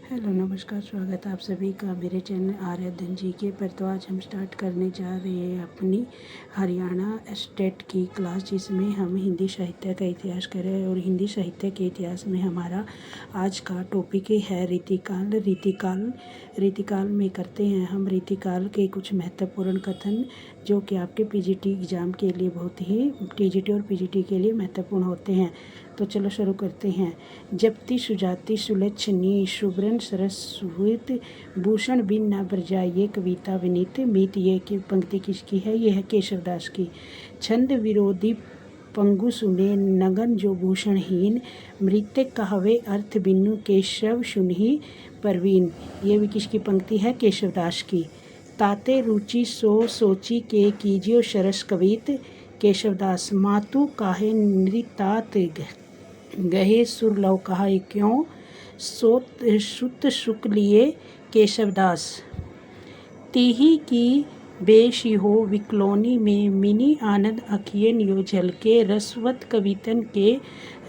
Hello नमस्कार, स्वागत है आप सभी का मेरे चैनल आर्यधन जी के पर। तो आज हम स्टार्ट करने जा रहे हैं अपनी हरियाणा स्टेट की क्लास, जिसमें हम हिंदी साहित्य का इतिहास करें। और हिंदी साहित्य के इतिहास में हमारा आज का टॉपिक है रीतिकाल। रीतिकाल में करते हैं हम रीतिकाल के कुछ महत्वपूर्ण कथन, जो कि आपके पीजीटी एग्ज़ाम के लिए बहुत ही टीजीटी और पीजीटी के लिए महत्वपूर्ण होते हैं। तो चलो शुरू करते हैं। जपति सुजाति सुलक्षणी शुभ्रन सरस्वत भूषण बिन न बरजाइए कविता विनीत मीत। ये की पंक्ति किसकी है? ये है केशवदास की। छंद विरोधी पंगु सुने नगन जो भूषणहीन मृत्यक कहवे अर्थ बिनु केशव सुनहि परवीन। ये भी किसकी पंक्ति है? केशवदास की। ताते रुचि सो सोची के कीजियो सरस कवित केशवदास। मातु काहे नृतात गहे सुर लव कहा क्यों सुत सुख लिए केशवदास। तीही की बेशी हो विकलोनी में मिनी आनंद अखियन यो झलके रसवत कवितन के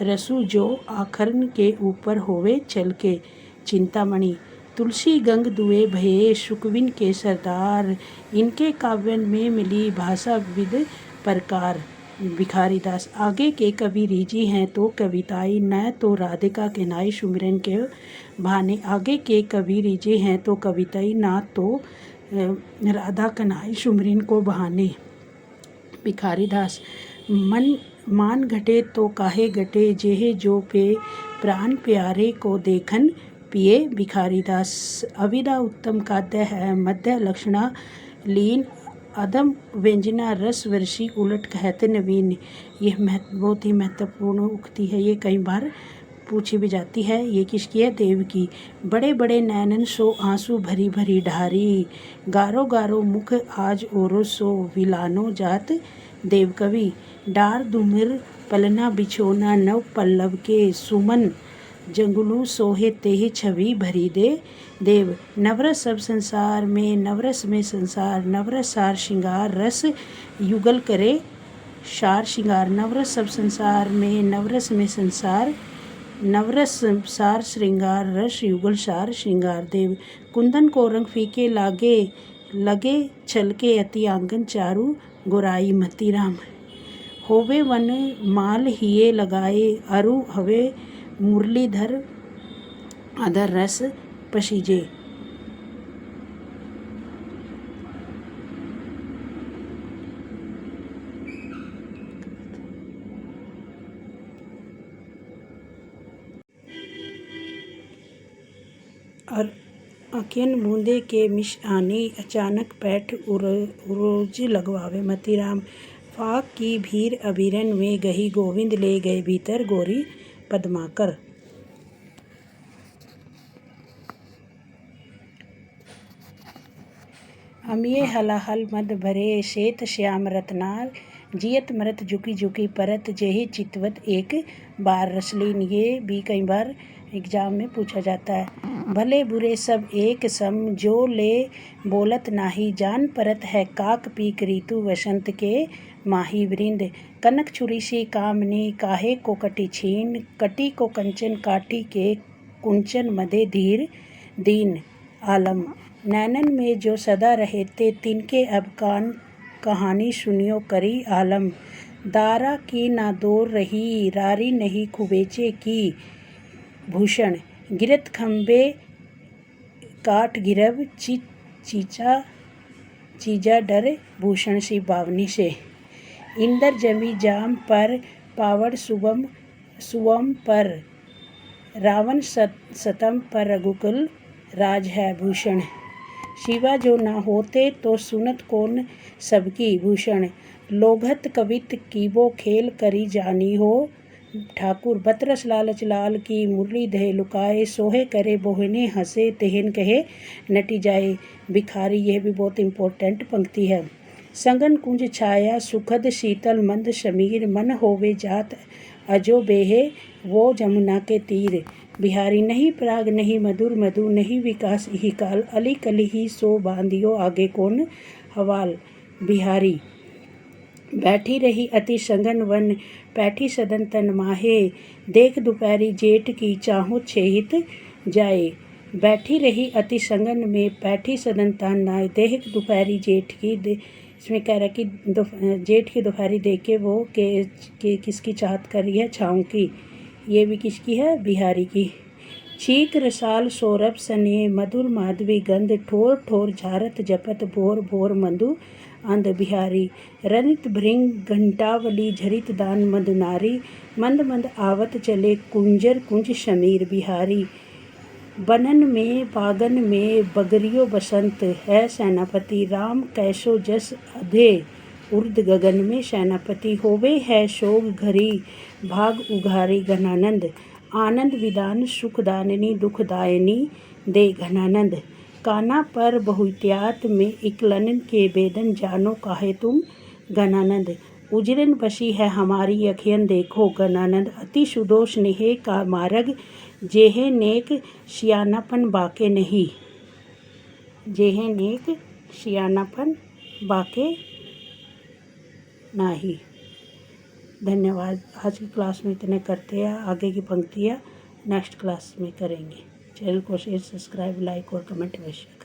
रसु जो आखरन के ऊपर होवे चलके। चिंतामणि तुलसी गंग दुए भये सुकविन के सरदार इनके काव्यन में मिली भाषा विविध प्रकार। भिखारीदास आगे के कवि रीजी हैं तो कविताई न तो राधिका के नाई सुमिरन के बहाने। आगे के कवि रीजी हैं तो कविताई ना तो राधा कन्हाई सुमिरन को बहाने। भिखारीदास मान घटे तो काहे घटे जेहे जो पे प्राण प्यारे को देखन पिए। भिखारीदास अविदा उत्तम काद्य है मध्य लक्षणा लीन अदम व्यंजना रस वर्षी उलट कहते नवीन। यह बहुत ही महत्वपूर्ण उक्ति है। ये कई बार पूछी भी जाती है। ये किसकी है? देव की। बड़े बड़े नैनन सो आंसू भरी भरी ढारी गारो गारो मुख आज ओरो सो विलानो जात देव कवि। डार दुमिर पलना बिछोना नव पल्लव के सुमन जंगलू सोहे तेहि छवि भरी दे देव। नवरस सब संसार में नवरस में संसार नवरस सार श्रृंगार रस युगल करे सार श्रृंगार। नवरस सब संसार में नवरस में संसार नवरस सार श्रृंगार रस युगल सार श्रृंगार देव। कुंदन को रंग फीके लगे छलके अति आंगन चारू गोराई मती राम। होवे वन माल हिये लगाए अरु हवे मुरलीधर अधर रस पसीजे। और अखियन बूंदे के मिश आनी अचानक पैठ उरोज लगवावे मतीराम। फाक की भीर अबीरन में गही गोविंद ले गए भीतर गोरी पद्माकर। अमिये हलाहल मद भरे श्वेत श्याम रत्नार जियत मरत झुकी झुकी परत जेहि चितवत एक बार रसलीन। ये भी कई बार एग्जाम में पूछा जाता है। भले बुरे सब एक सम जो ले बोलत नाही जान परत है काक पीक ऋतु वसंत के माही वृंद। कनक छुरी सी कामनी काहे को कटी छीन कटी को कंचन काटी के कुंचन मदे धीर दीन आलम। नैनन में जो सदा रहते तिनके अब कान कहानी सुनियो करी आलम। दारा की ना दूर रही रारी नहीं खुबेचे की भूषण। गिरत खम्बे काट गिरव चीजा डर भूषण सी बावनी से। इंदर जमी जाम पर पावड़ सुवम पर रावण सतम पर रघुकुल राज है भूषण। शिवा जो ना होते तो सुनत कौन सबकी भूषण। लोभत कवित कीबो खेल करी जानी हो ठाकुर। बतरस लालच लाल की मुरली दहे लुकाए सोहे करे बोहने हंसे तेहन कहे नटी जाए। भिखारी, यह भी बहुत इम्पोर्टेंट पंक्ति है। संगन कुंज छाया सुखद शीतल मंद समीर मन होवे जात अजो बेहे वो जमुना के तीर। बिहारी नहीं प्राग नहीं मधुर मधु नहीं विकास ही काल अली कली ही सो बांधियो आगे कौन हवाल। बिहारी बैठी रही अति संगन वन पैठी सदन तन माहे देख दोपहरी जेठ की चाहो छेहित जाए। बैठी रही अति संगन में बैठी सदन तान नाय देख दोपहरी जेठ की इसमें कह रहा है कि जेठ की दोपहरी देख के वो के किसकी चाहत कर रही है, छाँव की। ये भी किसकी है, बिहारी की। छीक रसाल सौरभ सने मधुर माधवी गंध ठोर ठोर झारत जपत भोर भोर मंदु अंध बिहारी। रनित भृंग घंटावली झरित दान मधुनारी मंद मंद आवत चले कुंजर कुंज शमीर बिहारी। बनन में बागन में बगरियो बसंत है सेनापति राम कैसो जस अधे उर्द गगन में सेनापति होवे है शोग घरी भाग उघारी घनानंद आनंद विदान सुखदाननी दुखदायनी दे घनानंद। काना पर बहुत्यात में इकलन के बेदन जानो काहे तुम घनानंद। उजरन बसी है हमारी अखियन देखो घनानंद अति सुदोष नेहे का मार्ग जेहे नेक सियानापन बाके नहीं, जेहे नेक सियानापन बाके नाही। धन्यवाद। आज की क्लास में इतने करते हैं, आगे की पंक्तियाँ नेक्स्ट क्लास में करेंगे। चैनल को शेयर सब्सक्राइब लाइक और कमेंट अवश्य करें।